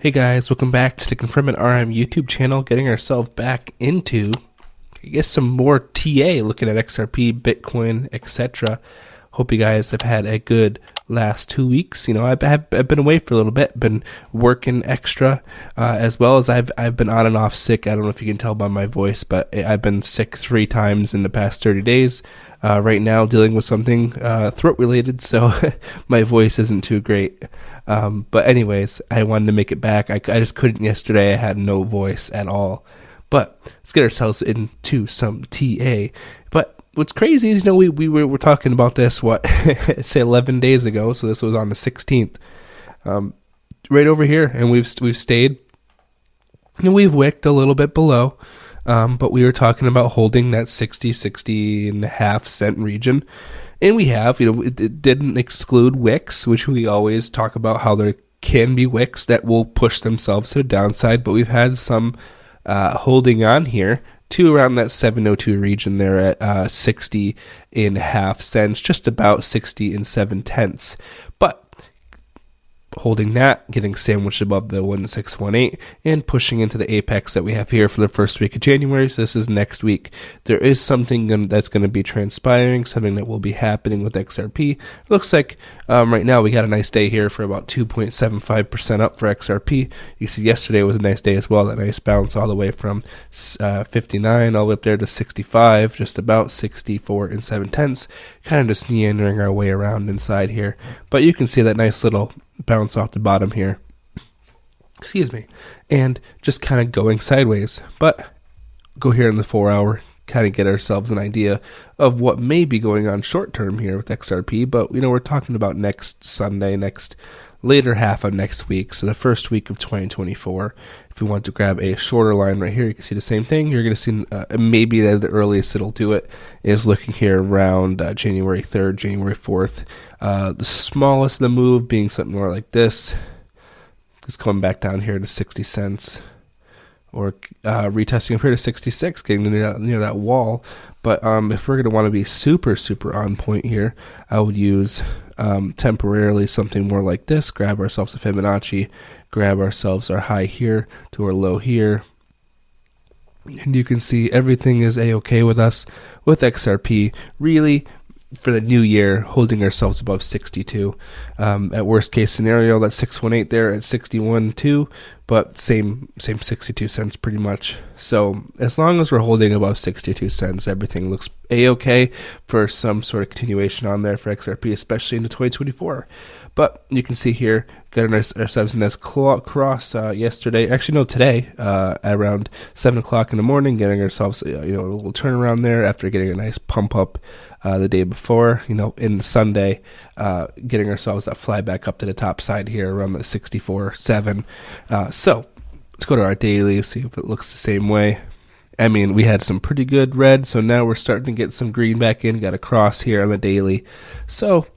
Hey guys, welcome back to the Confirm It RM YouTube channel, getting ourselves back into, I guess, some more TA, looking at XRP, Bitcoin, etc. Hope you guys have had a good last 2 weeks. I've been away for a little bit, been working extra, as well as I've been on and off sick. I don't know if you can tell by my voice, but I've been sick 3 times in the past 30 days. Right now, dealing with something throat related, so my voice isn't too great. But anyways, I wanted to make it back. I just couldn't yesterday. I had no voice at all. But let's get ourselves into some TA. But what's crazy is, we were talking about this, say 11 days ago. So this was on the 16th, right over here, and we've stayed, and we've wicked a little bit below. But we were talking about holding that 60 and a half cent region. And we have, it didn't exclude wicks, which we always talk about how there can be wicks that will push themselves to the downside. But we've had some holding on here to around that 702 region there at 60 and a half cents, just about 60 and 7/10. But holding that, getting sandwiched above the 1618, and pushing into the apex that we have here for the first week of January. So this is next week. There is something that's going to be transpiring, something that will be happening with XRP. It looks like right now we got a nice day here for about 2.75% up for XRP. You see yesterday was a nice day as well, that nice bounce all the way from 59 all the way up there to 65, just about 64 and 7/10, kind of just meandering our way around inside here. But you can see that nice little bounce off the bottom here, and just kind of going sideways. But go here in the 4 hour, kind of get ourselves an idea of what may be going on short term here with XRP. But we're talking about next Sunday, later half of next week, so the first week of 2024. If we want to grab a shorter line right here, you can see the same thing. You're going to see maybe the earliest it'll do it is looking here around January 3rd, January 4th. The smallest of the move being something more like this. It's coming back down here to 60 cents. Or retesting up here to 66, getting near that wall. But if we're going to want to be super, super on point here, I would use temporarily something more like this. Grab ourselves a Fibonacci, grab ourselves our high here to our low here. And you can see everything is A-okay with us with XRP. Really, for the new year, holding ourselves above 62. At worst case scenario, that 618 there at 61.2, but same 62 cents pretty much. So as long as we're holding above 62 cents, everything looks A-okay for some sort of continuation on there for XRP, especially into 2024. But you can see here, got ourselves a nice cross yesterday. Actually, no, today, around 7 o'clock in the morning, getting ourselves a little turnaround there after getting a nice pump up the day before. In Sunday, getting ourselves that fly back up to the top side here around the 64.7. So let's go to our daily, see if it looks the same way. I mean, we had some pretty good red, so now we're starting to get some green back in. Got a cross here on the daily. So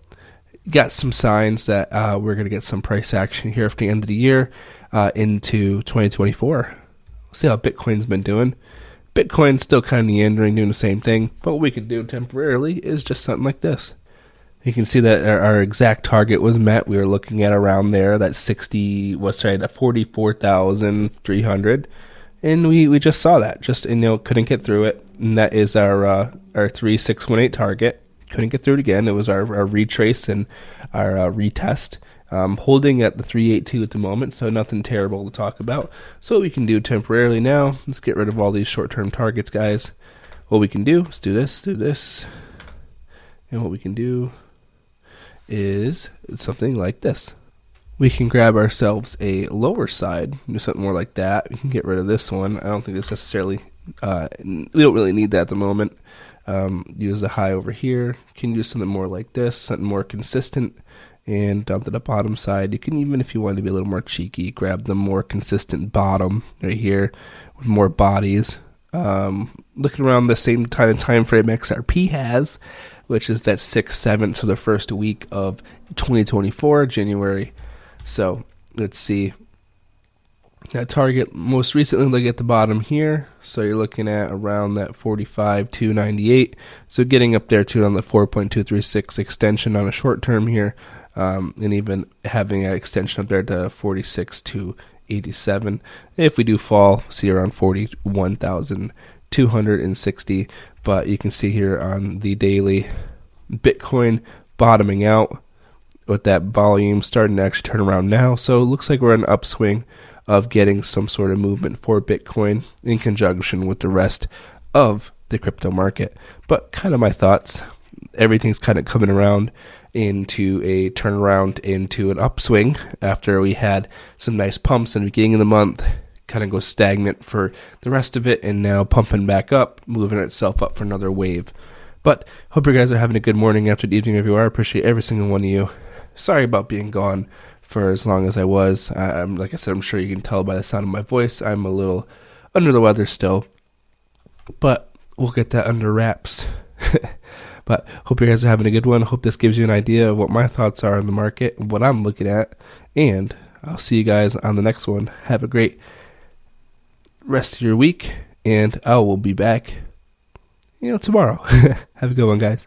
got some signs that we're going to get some price action here at the end of the year into 2024. We'll see how Bitcoin's been doing. Bitcoin's still kind of meandering, doing the same thing. But what we could do temporarily is just something like this. You can see that our exact target was met. We were looking at around there, that 44,300. And we just saw that. Couldn't get through it. And that is our 3618 target. Couldn't get through it again. It was our retrace and our retest. Holding at the 382 at the moment, so nothing terrible to talk about. So what we can do temporarily now, let's get rid of all these short-term targets, guys. What we can do is do this. And what we can do is something like this. We can grab ourselves a lower side, do something more like that. We can get rid of this one. I don't think it's necessarily, we don't really need that at the moment. Use the high over here. You can use something more like this, something more consistent, and down to the bottom side. You can, even if you want to be a little more cheeky, grab the more consistent bottom right here with more bodies. Looking around the same kind of time frame XRP has, which is that 6/7, so the first week of 2024, January. So let's see. That target most recently, look at the bottom here. So you're looking at around that 45,298. So getting up there to on the 4.236 extension on a short term here. And even having an extension up there to 46,280. 41,287. If we do fall, see around 41,260. But you can see here on the daily, Bitcoin bottoming out with that volume starting to actually turn around now. So it looks like we're in an upswing of getting some sort of movement for Bitcoin in conjunction with the rest of the crypto market. But kind of my thoughts. Everything's kind of coming around into a turnaround, into an upswing after we had some nice pumps in the beginning of the month, kind of go stagnant for the rest of it, and now pumping back up, moving itself up for another wave. But hope you guys are having a good morning, afternoon, evening, wherever you are. I appreciate every single one of you. Sorry about being gone for as long as I was. Like I said, I'm sure you can tell by the sound of my voice, I'm a little under the weather still, but we'll get that under wraps. But hope you guys are having a good one. Hope this gives you an idea of what my thoughts are on the market, what I'm looking at, and I'll see you guys on the next one. Have a great rest of your week, and I will be back, tomorrow. Have a good one, guys.